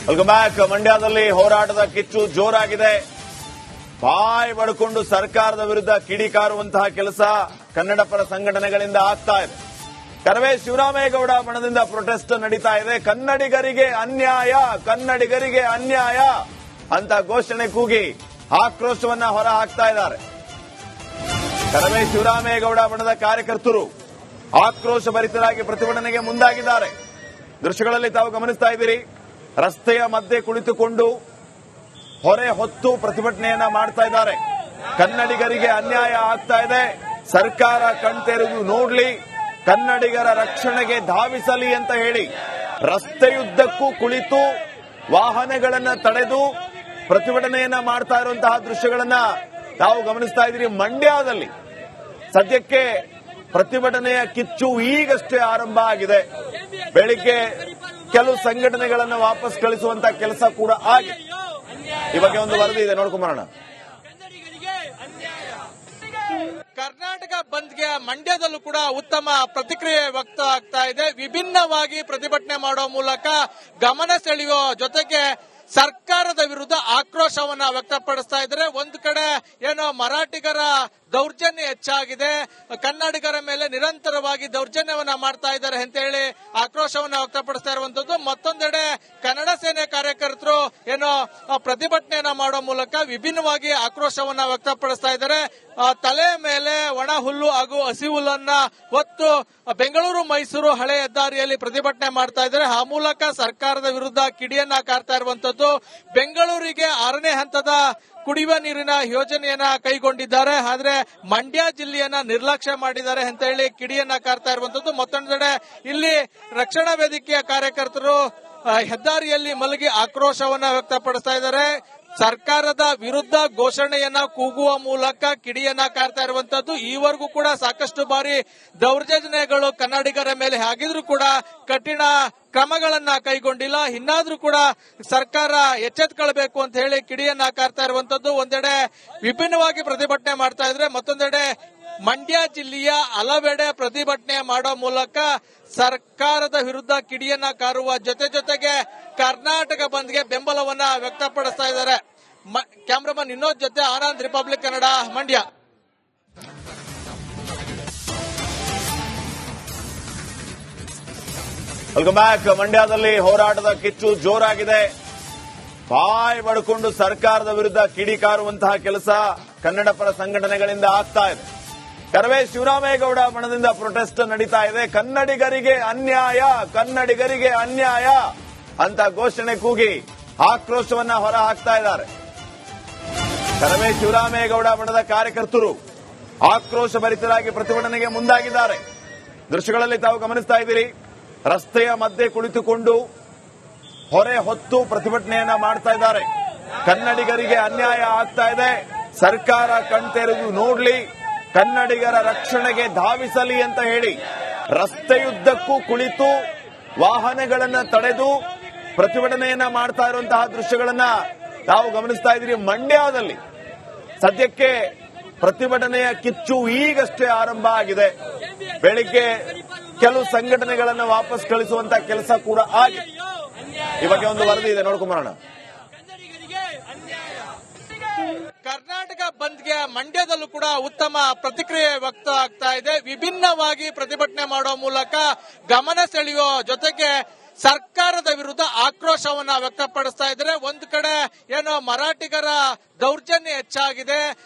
Welcome back. ಮಂಡ್ಯದಲ್ಲಿ ಹೋರಾಟದ ಕಿಚ್ಚು ಜೋರಾಗಿದೆ. ಬಾಯಿ ಬಡ್ಕೊಂಡು ಸರ್ಕಾರದ ವಿರುದ್ಧ ಕಿಡಿಕಾರುವಂತಹ ಕೆಲಸ ಕನ್ನಡ ಪರ ಸಂಘಟನೆಗಳಿಂದ ಆಗ್ತಾ ಇದೆ. ಕರವೇ ಶಿವರಾಮೇಗೌಡ ಬಣದಿಂದ ಪ್ರೊಟೆಸ್ಟ್ ನಡೀತಾ ಇದೆ. ಕನ್ನಡಿಗರಿಗೆ ಅನ್ಯಾಯ, ಕನ್ನಡಿಗರಿಗೆ ಅನ್ಯಾಯ ಅಂತ ಘೋಷಣೆ ಕೂಗಿ ಆಕ್ರೋಶವನ್ನ ಹೊರ ಹಾಕ್ತಾ ಇದ್ದಾರೆ. ಕರವೇ ಶಿವರಾಮೇಗೌಡ ಬಣದ ಕಾರ್ಯಕರ್ತರು ಆಕ್ರೋಶ ಭರಿತರಾಗಿ ಪ್ರತಿಭಟನೆಗೆ ಮುಂದಾಗಿದ್ದಾರೆ. ದೃಶ್ಯಗಳಲ್ಲಿ ತಾವು ಗಮನಿಸ್ತಾ ಇದ್ದೀರಿ. ರಸ್ತೆಯ ಮಧ್ಯೆ ಕುಳಿತುಕೊಂಡು ಹೊರೆ ಹೊತ್ತು ಪ್ರತಿಭಟನೆಯನ್ನ ಮಾಡ್ತಾ ಇದ್ದಾರೆ. ಕನ್ನಡಿಗರಿಗೆ ಅನ್ಯಾಯ ಆಗ್ತಾ ಇದೆ, ಸರ್ಕಾರ ಕಣ್ತೆರೆದು ನೋಡ್ಲಿ, ಕನ್ನಡಿಗರ ರಕ್ಷಣೆಗೆ ಧಾವಿಸಲಿ ಅಂತ ಹೇಳಿ ರಸ್ತೆಯುದ್ದಕ್ಕೂ ಕುಳಿತು ವಾಹನಗಳನ್ನ ತಡೆದು ಪ್ರತಿಭಟನೆಯನ್ನ ಮಾಡ್ತಾ ಇರುವಂತಹ ದೃಶ್ಯಗಳನ್ನ ತಾವು ಗಮನಿಸ್ತಾ ಇದ್ದೀರಿ. ಮಂಡ್ಯದಲ್ಲಿ ಸದ್ಯಕ್ಕೆ ಪ್ರತಿಭಟನೆಯ ಕಿಚ್ಚು ಈಗಷ್ಟೇ ಆರಂಭ ಆಗಿದೆ. ಬೆಳಿಗ್ಗೆ ಕೆಲವು ಸಂಘಟನೆಗಳನ್ನು ವಾಪಸ್ ಕಳಿಸುವಂತ ಕೆಲಸ ಕೂಡ ಆಗಿದೆ. ಈ ಬಗ್ಗೆ ಒಂದು ವರದಿ ಇದೆ, ನೋಡ್ಕೊಂಬರೋಣ. ಕರ್ನಾಟಕ ಬಂದ್ಗೆ ಮಂಡ್ಯದಲ್ಲೂ ಕೂಡ ಉತ್ತಮ ಪ್ರತಿಕ್ರಿಯೆ ವ್ಯಕ್ತ ಆಗ್ತಾ ಇದೆ. ವಿಭಿನ್ನವಾಗಿ ಪ್ರತಿಭಟನೆ ಮಾಡುವ ಮೂಲಕ ಗಮನ ಸೆಳೆಯುವ ಜೊತೆಗೆ ಸರ್ಕಾರದ ವಿರುದ್ಧ ಆಕ್ರೋಶವನ್ನ ವ್ಯಕ್ತಪಡಿಸ್ತಾ ಇದ್ದಾರೆ. ಒಂದು ಕಡೆ ಏನೋ ಮರಾಠಿಗರ ದೌರ್ಜನ್ಯ ಹೆಚ್ಚಾಗಿದೆ, ಕನ್ನಡಿಗರ ಮೇಲೆ ನಿರಂತರವಾಗಿ ದೌರ್ಜನ್ಯವನ್ನ ಮಾಡ್ತಾ ಇದ್ದಾರೆ ಅಂತ ಹೇಳಿ ಆಕ್ರೋಶವನ್ನ ವ್ಯಕ್ತಪಡಿಸ್ತಾ ಇರುವಂತದ್ದು. ಮತ್ತೊಂದೆಡೆ ಕನ್ನಡ ಸೇನೆ ಕಾರ್ಯಕರ್ತರು ಏನೋ ಪ್ರತಿಭಟನೆಯನ್ನ ಮಾಡುವ ಮೂಲಕ ವಿಭಿನ್ನವಾಗಿ ಆಕ್ರೋಶವನ್ನ ವ್ಯಕ್ತಪಡಿಸ್ತಾ ಇದ್ದಾರೆ. ತಲೆ ಮೇಲೆ ಒಣ ಹುಲ್ಲು ಹಾಗೂ ಹಸಿ ಹುಲ್ಲನ್ನ ಹೊತ್ತು ಬೆಂಗಳೂರು ಮೈಸೂರು ಹಳೆ ಹೆದ್ದಾರಿಯಲ್ಲಿ ಪ್ರತಿಭಟನೆ ಮಾಡ್ತಾ ಇದ್ದಾರೆ. ಆ ಮೂಲಕ ಸರ್ಕಾರದ ವಿರುದ್ಧ ಕಿಡಿಯನ್ನ ಕಾರ್ತಾ ಇರುವಂತದ್ದು. ಬೆಂಗಳೂರಿಗೆ 6ನೇ ಹಂತದ ಕುಡಿಯುವ ನೀರಿನ ಯೋಜನೆಯನ್ನ ಕೈಗೊಂಡಿದ್ದಾರೆ, ಆದ್ರೆ ಮಂಡ್ಯ ಜಿಲ್ಲೆಯನ್ನ ನಿರ್ಲಕ್ಷ್ಯ ಮಾಡಿದ್ದಾರೆ ಅಂತ ಹೇಳಿ ಕಿಡಿಯನ್ನ ಕಾರ್ತಾ ಇರುವಂತದ್ದು. ಮತ್ತೊಂದೆಡೆ ಇಲ್ಲಿ ರಕ್ಷಣಾ ವೇದಿಕೆಯ ಕಾರ್ಯಕರ್ತರು ಹೆದ್ದಾರಿಯಲ್ಲಿ ಮಲಗಿ ಆಕ್ರೋಶವನ್ನ ವ್ಯಕ್ತಪಡಿಸ್ತಾ ಇದ್ದಾರೆ. ಸರ್ಕಾರದ ವಿರುದ್ಧ ಘೋಷಣೆಯನ್ನ ಕೂಗುವ ಮೂಲಕ ಕಿಡಿಯನ್ನ ಕಾರ್ತಾ ಇರುವಂತದ್ದು. ಈವರೆಗೂ ಕೂಡ ಸಾಕಷ್ಟು ಬಾರಿ ದೌರ್ಜನ್ಯಗಳು ಕನ್ನಡಿಗರ ಮೇಲೆ ಆಗಿದ್ರೂ ಕೂಡ ಕಠಿಣ ಕ್ರಮಗಳನ್ನ ಕೈಗೊಂಡಿಲ್ಲ. ಇನ್ನಾದ್ರೂ ಕೂಡ ಸರ್ಕಾರ ಎಚ್ಚೆತ್ತುಕೊಳ್ಬೇಕು ಅಂತ ಹೇಳಿ ಕಿಡಿಯನ್ನ ಕಾರ್ತಾ ಇರುವಂತದ್ದು. ಒಂದೆಡೆ ವಿಭಿನ್ನವಾಗಿ ಪ್ರತಿಭಟನೆ ಮಾಡ್ತಾ ಇದ್ರೆ, ಮತ್ತೊಂದೆಡೆ ಮಂಡ್ಯ ಜಿಲ್ಲೆಯ ಹಲವೆಡೆ ಪ್ರತಿಭಟನೆ ಮಾಡೋ ಮೂಲಕ ಸರ್ಕಾರದ ವಿರುದ್ಧ ಕಿಡಿಯನ್ನ ಕಾರುವ ಜೊತೆಗೆ ಕರ್ನಾಟಕ ಬಂದ್ಗೆ ಬೆಂಬಲವನ್ನ ವ್ಯಕ್ತಪಡಿಸ್ತಾ ಇದ್ದಾರೆ. ಕ್ಯಾಮ್ರಾಮನ್ ವಿನೋದ್ ಜೊತೆ Anand, republic Kannada, Mandya. Welcome back. ಮಂಡ್ಯದಲ್ಲಿ ಹೋರಾಟದ ಕಿಚ್ಚು ಜೋರಾಗಿದೆ. ಬಾಯಿ ಬಡ್ಕೊಂಡು ಸರ್ಕಾರದ ವಿರುದ್ಧ ಕಿಡಿಕಾರುವಂತಹ ಕೆಲಸ ಕನ್ನಡ ಪರ ಸಂಘಟನೆಗಳಿಂದ ಆಗ್ತಾ ಇದೆ. ಕರವೇ ಶಿವರಾಮೇಗೌಡ ಬಣದಿಂದ ಪ್ರೊಟೆಸ್ಟ್ ನಡೀತಾ ಇದೆ. ಕನ್ನಡಿಗರಿಗೆ ಅನ್ಯಾಯ, ಕನ್ನಡಿಗರಿಗೆ ಅನ್ಯಾಯ ಅಂತ ಘೋಷಣೆ ಕೂಗಿ ಆಕ್ರೋಶವನ್ನ ಹೊರ ಹಾಕ್ತಾ ಇದ್ದಾರೆ. ಕರವೇ ಶಿವರಾಮೇಗೌಡ ಬಣದ ಕಾರ್ಯಕರ್ತರು ಆಕ್ರೋಶ ಭರಿತರಾಗಿ ಪ್ರತಿಭಟನೆಗೆ ಮುಂದಾಗಿದ್ದಾರೆ. ದೃಶ್ಯಗಳಲ್ಲಿ ತಾವು ಗಮನಿಸ್ತಾ ಇದ್ದೀರಿ. ರಸ್ತೆಯ ಮಧ್ಯೆ ಕುಳಿತುಕೊಂಡು ಹೊರೆ ಹೊತ್ತು ಪ್ರತಿಭಟನೆಯನ್ನ ಮಾಡ್ತಾ ಇದ್ದಾರೆ. ಕನ್ನಡಿಗರಿಗೆ ಅನ್ಯಾಯ ಆಗ್ತಾ ಇದೆ, ಸರ್ಕಾರ ಕಣ್ತೆರೆದು ನೋಡ್ಲಿ, ಕನ್ನಡಿಗರ ರಕ್ಷಣೆಗೆ ಧಾವಿಸಲಿ ಅಂತ ಹೇಳಿ ರಸ್ತೆಯುದ್ದಕ್ಕೂ ಕುಳಿತು ವಾಹನಗಳನ್ನ ತಡೆದು ಪ್ರತಿಭಟನೆಯನ್ನ ಮಾಡ್ತಾ ಇರುವಂತಹ ದೃಶ್ಯಗಳನ್ನ ತಾವು ಗಮನಿಸ್ತಾ ಇದ್ದೀರಿ. ಮಂಡ್ಯದಲ್ಲಿ ಸದ್ಯಕ್ಕೆ ಪ್ರತಿಭಟನೆಯ ಕಿಚ್ಚು ಈಗಷ್ಟೇ ಆರಂಭ ಆಗಿದೆ. ಬೆಳಿಗ್ಗೆ ಕೆಲವು ಸಂಘಟನೆಗಳನ್ನು ವಾಪಸ್ ಕಳಿಸುವಂತ ಕೆಲಸ ಕೂಡ ಆಗಿದೆ. ಈ ಬಗ್ಗೆ ಒಂದು ವರದಿ ಇದೆ, ನೋಡ್ಕೊಂಬರೋಣ. ಕರ್ನಾಟಕ ಬಂದ್ಗೆ ಮಂಡ್ಯದಲ್ಲೂ ಕೂಡ ಉತ್ತಮ ಪ್ರತಿಕ್ರಿಯೆ ವ್ಯಕ್ತ ಆಗ್ತಾ ಇದೆ. ವಿಭಿನ್ನವಾಗಿ ಪ್ರತಿಭಟನೆ ಮಾಡುವ ಮೂಲಕ ಗಮನ ಸೆಳೆಯುವ ಜೊತೆಗೆ ಸರ್ಕಾರದ ವಿರುದ್ಧ ಆಕ್ರೋಶವನ್ನ ವ್ಯಕ್ತಪಡಿಸ್ತಾ ಇದ್ದಾರೆ. ಒಂದು ಕಡೆ ಏನೋ ಮರಾಠಿಗರ ದೌರ್ಜನ್ಯ ಹೆಚ್ಚಾಗಿದೆ,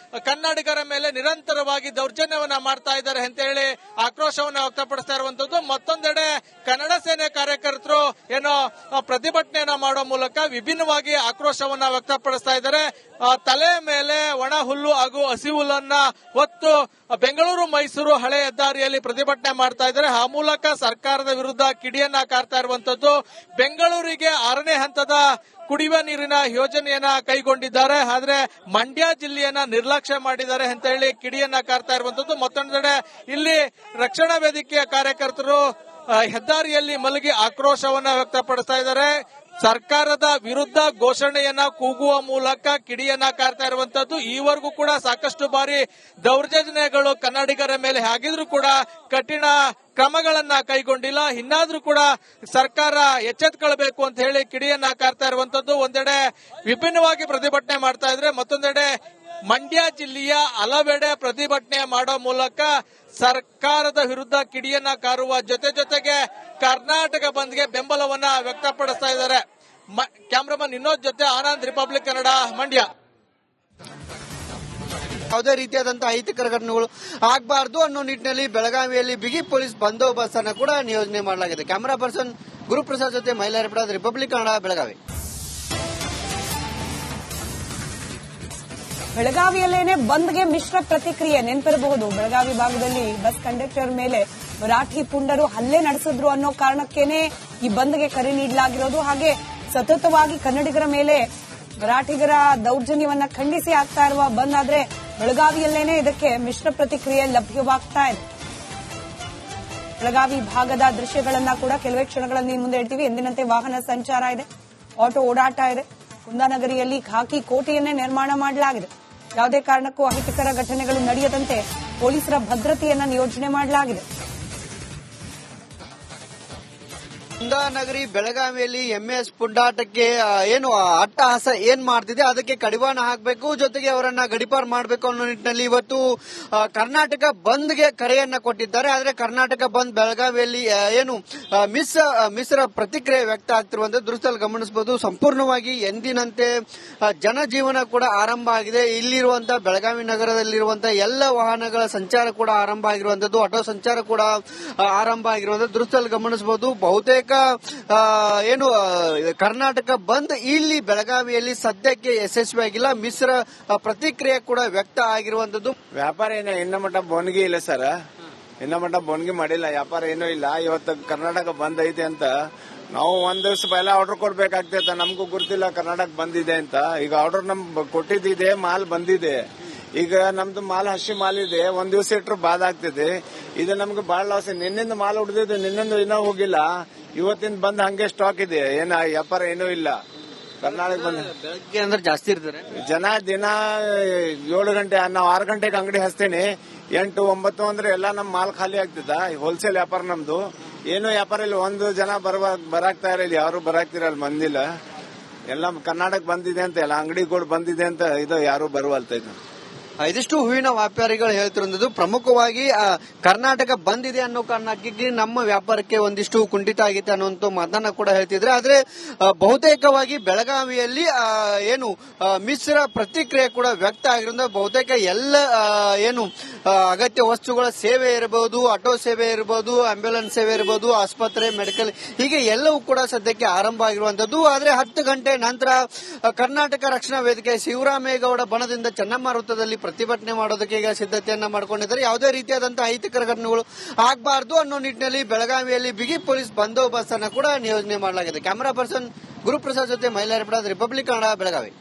ಕನ್ನಡಿಗರ ಮೇಲೆ ನಿರಂತರವಾಗಿ ದೌರ್ಜನ್ಯವನ್ನ ಮಾಡ್ತಾ ಇದ್ದಾರೆ ಅಂತ ಹೇಳಿ ಆಕ್ರೋಶವನ್ನ ವ್ಯಕ್ತಪಡಿಸ್ತಾ ಇರುವಂತದ್ದು. ಮತ್ತೊಂದೆಡೆ ಕನ್ನಡ ಸೇನೆ ಕಾರ್ಯಕರ್ತರು ಏನೋ ಪ್ರತಿಭಟನೆಯನ್ನ ಮಾಡುವ ಮೂಲಕ ವಿಭಿನ್ನವಾಗಿ ಆಕ್ರೋಶವನ್ನ ವ್ಯಕ್ತಪಡಿಸ್ತಾ ಇದ್ದಾರೆ. ತಲೆ ಮೇಲೆ ಒಣ ಹುಲ್ಲು ಹಾಗೂ ಹಸಿ ಹುಲ್ಲನ್ನ ಹೊತ್ತು ಬೆಂಗಳೂರು ಮೈಸೂರು ಹಳೆ ಹೆದ್ದಾರಿಯಲ್ಲಿ ಪ್ರತಿಭಟನೆ ಮಾಡ್ತಾ ಇದ್ದಾರೆ. ಆ ಮೂಲಕ ಸರ್ಕಾರದ ವಿರುದ್ಧ ಕಿಡಿಯನ್ನ ಕಾರ್ತಾ ಇರುವಂತದ್ದು. ಬೆಂಗಳೂರಿಗೆ 6ನೇ ಹಂತದ ಕುಡಿಯುವ ನೀರಿನ ಯೋಜನೆಯನ್ನ ಕೈಗೊಂಡಿದ್ದಾರೆ, ಆದ್ರೆ ಮಂಡ್ಯ ಜಿಲ್ಲೆಯನ್ನ ನಿರ್ಲಕ್ಷ್ಯ ಮಾಡಿದ್ದಾರೆ ಅಂತ ಹೇಳಿ ಕಿಡಿಯನ್ನ ಕಾರ್ತಾ ಇರುವಂತದ್ದು. ಮತ್ತೊಂದೆಡೆ ಇಲ್ಲಿ ರಕ್ಷಣಾ ವೇದಿಕೆಯ ಕಾರ್ಯಕರ್ತರು ಹೆದ್ದಾರಿಯಲ್ಲಿ ಮಲಗಿ ಆಕ್ರೋಶವನ್ನ ವ್ಯಕ್ತಪಡಿಸ್ತಾ ಇದ್ದಾರೆ. ಸರ್ಕಾರದ ವಿರುದ್ಧ ಘೋಷಣೆಯನ್ನ ಕೂಗುವ ಮೂಲಕ ಕಿಡಿಯನ್ನ ಕಾರ್ತಾ ಇರುವಂತದ್ದು. ಈವರೆಗೂ ಕೂಡ ಸಾಕಷ್ಟು ಬಾರಿ ದೌರ್ಜನ್ಯಗಳು ಕನ್ನಡಿಗರ ಮೇಲೆ ಆಗಿದ್ರೂ ಕೂಡ ಕಠಿಣ ಕ್ರಮಗಳನ್ನ ಕೈಗೊಂಡಿಲ್ಲ. ಇನ್ನಾದ್ರೂ ಕೂಡ ಸರ್ಕಾರ ಎಚ್ಚೆತ್ಕೊಳ್ಬೇಕು ಅಂತ ಹೇಳಿ ಕಿಡಿಯನ್ನ ಕಾರ್ತಾ ಇರುವಂತದ್ದು. ಒಂದೆಡೆ ವಿಭಿನ್ನವಾಗಿ ಪ್ರತಿಭಟನೆ ಮಾಡ್ತಾ ಇದ್ರೆ, ಮತ್ತೊಂದೆಡೆ ಮಂಡ್ಯ ಜಿಲ್ಲೆಯ ಹಲವೆಡೆ ಪ್ರತಿಭಟನೆ ಮಾಡೋ ಮೂಲಕ ಸರ್ಕಾರದ ವಿರುದ್ಧ ಕಿಡಿಯನ್ನ ಕಾರುವ ಜೊತೆಗೆ ಕರ್ನಾಟಕ ಬಂದ್ಗೆ ಬೆಂಬಲವನ್ನ ವ್ಯಕ್ತಪಡಿಸ್ತಾ ಇದ್ದಾರೆ. ಕ್ಯಾಮ್ರಾಮನ್ ವಿನೋದ್ ಜೊತೆ ಆನಂದ್, ರಿಪಬ್ಲಿಕ್ ಕನ್ನಡ, ಮಂಡ್ಯ. ಯಾವುದೇ ರೀತಿಯಾದಂತಹ ಅಹಿತಕರ ಘಟನೆಗಳು ಆಗಬಾರದು ಅನ್ನೋ ನಿಟ್ಟಿನಲ್ಲಿ ಬೆಳಗಾವಿಯಲ್ಲಿ ಬಿಗಿ ಪೊಲೀಸ್ ಬಂದೋಬಸ್ತ್ ಅನ್ನು ಕೂಡ ನಿಯೋಜನೆ ಮಾಡಲಾಗಿದೆ. ಕ್ಯಾಮರಾ ಪರ್ಸನ್ ಗುರುಪ್ರಸಾದ್ ಜೊತೆ ಮೈಲಾರಪುರ, ರಿಪಬ್ಲಿಕ್ ಕನ್ನಡ, ಬೆಳಗಾವಿ. ಬೆಳಗಾವಿಯಲ್ಲೇನೆ ಬಂದ್ಗೆ ಮಿಶ್ರ ಪ್ರತಿಕ್ರಿಯೆ. ನೆನಪಿರಬಹುದು, ಬೆಳಗಾವಿ ಭಾಗದಲ್ಲಿ ಬಸ್ ಕಂಡಕ್ಟರ್ ಮೇಲೆ ಮರಾಠಿ ಪುಂಡರು ಹಲ್ಲೆ ನಡೆಸಿದ್ರು ಅನ್ನೋ ಕಾರಣಕ್ಕೇನೆ ಈ ಬಂದ್ಗೆ ಕರೆ ನೀಡಲಾಗಿರೋದು. ಹಾಗೆ ಸತತವಾಗಿ ಕನ್ನಡಿಗರ ಮೇಲೆ ಮರಾಠಿಗರ ದೌರ್ಜನ್ಯವನ್ನ ಖಂಡಿಸಿ ಆಗ್ತಾ ಇರುವ ಬಂದ್ ಆದ್ರೆ ಬೆಳಗಾವಿಯಲ್ಲೇನೆ ಇದಕ್ಕೆ ಮಿಶ್ರ ಪ್ರತಿಕ್ರಿಯೆ ಲಭ್ಯವಾಗ್ತಾ ಇದೆ. ಬೆಳಗಾವಿ ಭಾಗದ ದೃಶ್ಯಗಳನ್ನ ಕೂಡ ಕೆಲವೇ ಕ್ಷಣಗಳಲ್ಲಿ ಮುಂದೆ ಹೇಳ್ತೀವಿ. ಎಂದಿನಂತೆ ವಾಹನ ಸಂಚಾರ ಇದೆ, ಆಟೋ ಓಡಾಟ ಇದೆ. ಕುಂದಾನಗರಿಯಲ್ಲಿ ಖಾಕಿ ಕೋಟೆಯನ್ನೇ ನಿರ್ಮಾಣ ಮಾಡಲಾಗಿದೆ. ಯಾವುದೇ ಕಾರಣಕ್ಕೂ ಅಹಿತಕರ ಘಟನೆಗಳು ನಡೆಯದಂತೆ ಪೊಲೀಸರ ಭದ್ರತೆಯನ್ನ ನಿಯೋಜನೆ ಮಾಡಲಾಗಿದೆ. ಕುಂದಾನಗರಿ ಬೆಳಗಾವಿಯಲ್ಲಿ ಎಂಎಸ್ ಪುಂಡಾಟಕ್ಕೆ ಏನು ಅಟ್ಟಹಾಸ ಏನ್ ಮಾಡ್ತಿದೆ ಅದಕ್ಕೆ ಕಡಿವಾಣ ಹಾಕಬೇಕು, ಜೊತೆಗೆ ಅವರನ್ನ ಗಡಿಪಾರು ಮಾಡಬೇಕು ಅನ್ನೋ ನಿಟ್ಟಿನಲ್ಲಿ ಇವತ್ತು ಕರ್ನಾಟಕ ಬಂದ್ಗೆ ಕರೆಯನ್ನ ಕೊಟ್ಟಿದ್ದಾರೆ. ಆದ್ರೆ ಕರ್ನಾಟಕ ಬಂದ್ ಬೆಳಗಾವಿಯಲ್ಲಿ ಏನು ಮಿಶ್ರ ಪ್ರತಿಕ್ರಿಯೆ ವ್ಯಕ್ತ ಆಗ್ತಿರುವಂತದ್ದು ದೃಶ್ಯದಲ್ಲಿ ಗಮನಿಸಬಹುದು. ಸಂಪೂರ್ಣವಾಗಿ ಎಂದಿನಂತೆ ಜನಜೀವನ ಕೂಡ ಆರಂಭ ಆಗಿದೆ. ಇಲ್ಲಿರುವಂತಹ ಬೆಳಗಾವಿ ನಗರದಲ್ಲಿರುವಂತಹ ಎಲ್ಲ ವಾಹನಗಳ ಸಂಚಾರ ಕೂಡ ಆರಂಭ ಆಗಿರುವಂತದ್ದು, ಆಟೋ ಸಂಚಾರ ಕೂಡ ಆರಂಭ ಆಗಿರುವಂತದ್ದು ದೃಶ್ಯದಲ್ಲಿ ಗಮನಿಸಬಹುದು. ಬಹುತೇಕ ಏನು ಕರ್ನಾಟಕ ಬಂದ್ ಇಲ್ಲಿ ಬೆಳಗಾವಿಯಲ್ಲಿ ಸದ್ಯಕ್ಕೆ ಯಶಸ್ವಿಯಾಗಿಲ್ಲ. ಮಿಶ್ರ ಪ್ರತಿಕ್ರಿಯೆ ಕೂಡ ವ್ಯಕ್ತ ಆಗಿರುವಂತದ್ದು. ವ್ಯಾಪಾರ ಏನೋ ಇನ್ನ ಮಟ್ಟ ಬೋನ್ಗಿ ಇಲ್ಲ ಸರ್, ಇನ್ನ ಮಟ್ಟ ಬೋನ್ಗಿ ಮಾಡಿಲ್ಲ, ವ್ಯಾಪಾರ ಏನೂ ಇಲ್ಲ. ಇವತ್ತು ಕರ್ನಾಟಕ ಬಂದ್ ಐತೆ ಅಂತ ನಾವು ಒಂದ್ ದಿವಸ ಪೈಲ ಆರ್ಡರ್ ಕೊಡ್ಬೇಕಾಗ್ತೈತೆ, ನಮಗೂ ಗೊತ್ತಿಲ್ಲ ಕರ್ನಾಟಕ ಬಂದಿದೆ ಅಂತ. ಈಗ ಆರ್ಡರ್ ನಮ್ ಕೊಟ್ಟಿದ್ದಿದೆ, ಮಾಲ್ ಬಂದಿದೆ. ಈಗ ನಮ್ದು ಮಾಲ್ ಹಸಿ ಮಾಲ್ ಇದೆ, ಒಂದ್ ದಿವಸ ಇಟ್ಟರು ಬಾದ್ ಆಗ್ತಿದೆ. ಇದು ನಮ್ಗೆ ಬಹಳ ಲಾಸ್. ನಿನ್ನಿಂದ ಮಾಲ್ ಉಳಿದಿದೆ, ನಿನ್ನಿಂದ ಇನ್ನೂ ಹೋಗಿಲ್ಲ. ಇವತ್ತಿನ ಬಂದ್ ಹಂಗೆ ಸ್ಟಾಕ್ ಇದೆ, ಏನ ವ್ಯಾಪಾರ ಏನೂ ಇಲ್ಲ. ಕರ್ನಾಟಕ ಬಂದ್ ಬೆಳಗ್ಗೆ ಅಂದ್ರೆ ಜಾಸ್ತಿ ಇರ್ತಾರೆ ಜನ. ದಿನ 7 ಗಂಟೆ, ನಾವು 6 ಗಂಟೆಗೆ ಅಂಗಡಿ ಹಚ್ತೇನೆ, 8, 9 ಅಂದ್ರೆ ಎಲ್ಲ ನಮ್ ಮಾಲ್ ಖಾಲಿ ಆಗ್ತಿದ್ದ. ಹೋಲ್ಸೇಲ್ ವ್ಯಾಪಾರ ನಮ್ದು, ಏನು ವ್ಯಾಪಾರ ಇಲ್ಲ. ಒಂದು ಜನ ಬರಾಕ್ತಾ ಇರಲಿಲ್ಲ, ಯಾರು ಬರಾಕ್ತಿರಲ್ಲ, ಬಂದಿಲ್ಲ. ಎಲ್ಲ ಕರ್ನಾಟಕ ಬಂದಿದೆ ಅಂತ, ಎಲ್ಲ ಅಂಗಡಿಗಳು ಬಂದಿದೆ ಅಂತ ಇದು ಯಾರು ಬರುವಲ್ತ. ಇದು ಇದಿಷ್ಟು ಹೂವಿನ ವ್ಯಾಪಾರಿಗಳು ಹೇಳ್ತಿರೋದು. ಪ್ರಮುಖವಾಗಿ ಕರ್ನಾಟಕ ಬಂದಿದೆ ಅನ್ನೋ ಕಾರಣಕ್ಕೆ ನಮ್ಮ ವ್ಯಾಪಾರಕ್ಕೆ ಒಂದಿಷ್ಟು ಕುಂಠಿತ ಆಗಿತ್ತು ಅನ್ನುವಂತ ಮಾತನ್ನ ಕೂಡ ಹೇಳ್ತಿದ್ರೆ. ಆದ್ರೆ ಬಹುತೇಕವಾಗಿ ಬೆಳಗಾವಿಯಲ್ಲಿ ಏನು ಮಿಶ್ರ ಪ್ರತಿಕ್ರಿಯೆ ಕೂಡ ವ್ಯಕ್ತ ಆಗಿರೋದ್ರಿಂದ ಬಹುತೇಕ ಎಲ್ಲ ಏನು ಅಗತ್ಯ ವಸ್ತುಗಳ ಸೇವೆ ಇರಬಹುದು, ಆಟೋ ಸೇವೆ ಇರಬಹುದು, ಆಂಬ್ಯುಲೆನ್ಸ್ ಸೇವೆ ಇರಬಹುದು, ಆಸ್ಪತ್ರೆ, ಮೆಡಿಕಲ್, ಹೀಗೆ ಎಲ್ಲವೂ ಕೂಡ ಸದ್ಯಕ್ಕೆ ಆರಂಭ ಆಗಿರುವಂತದ್ದು. ಆದ್ರೆ 10 ಗಂಟೆ ನಂತರ ಕರ್ನಾಟಕ ರಕ್ಷಣಾ ವೇದಿಕೆ ಶಿವರಾಮೇಗೌಡ ಬಣದಿಂದ ಚೆನ್ನಮ್ಮ ವೃತ್ತದಲ್ಲಿ ಪ್ರತಿಭಟನೆ ಮಾಡೋದಕ್ಕೆ ಈಗ ಸಿದ್ಧತೆಯನ್ನ ಮಾಡಿಕೊಂಡಿದ್ದಾರೆ. ಯಾವುದೇ ರೀತಿಯಾದಂತಹ ಅಹಿತಕರ ಘಟನೆಗಳು ಆಗಬಾರದು ಅನ್ನೋ ನಿಟ್ಟಿನಲ್ಲಿ ಬೆಳಗಾವಿಯಲ್ಲಿ ಬಿಗಿ ಪೊಲೀಸ್ ಬಂದೋಬಸ್ತ್ ಅನ್ನು ಕೂಡ ನಿಯೋಜನೆ ಮಾಡಲಾಗಿದೆ. ಕ್ಯಾಮರಾ ಪರ್ಸನ್ ಗುರುಪ್ರಸಾದ್ ಜೊತೆ ಮೈಲಾರಪುರ, ರಿಪಬ್ಲಿಕ್ ಕನ್ನಡ, ಬೆಳಗಾವಿ.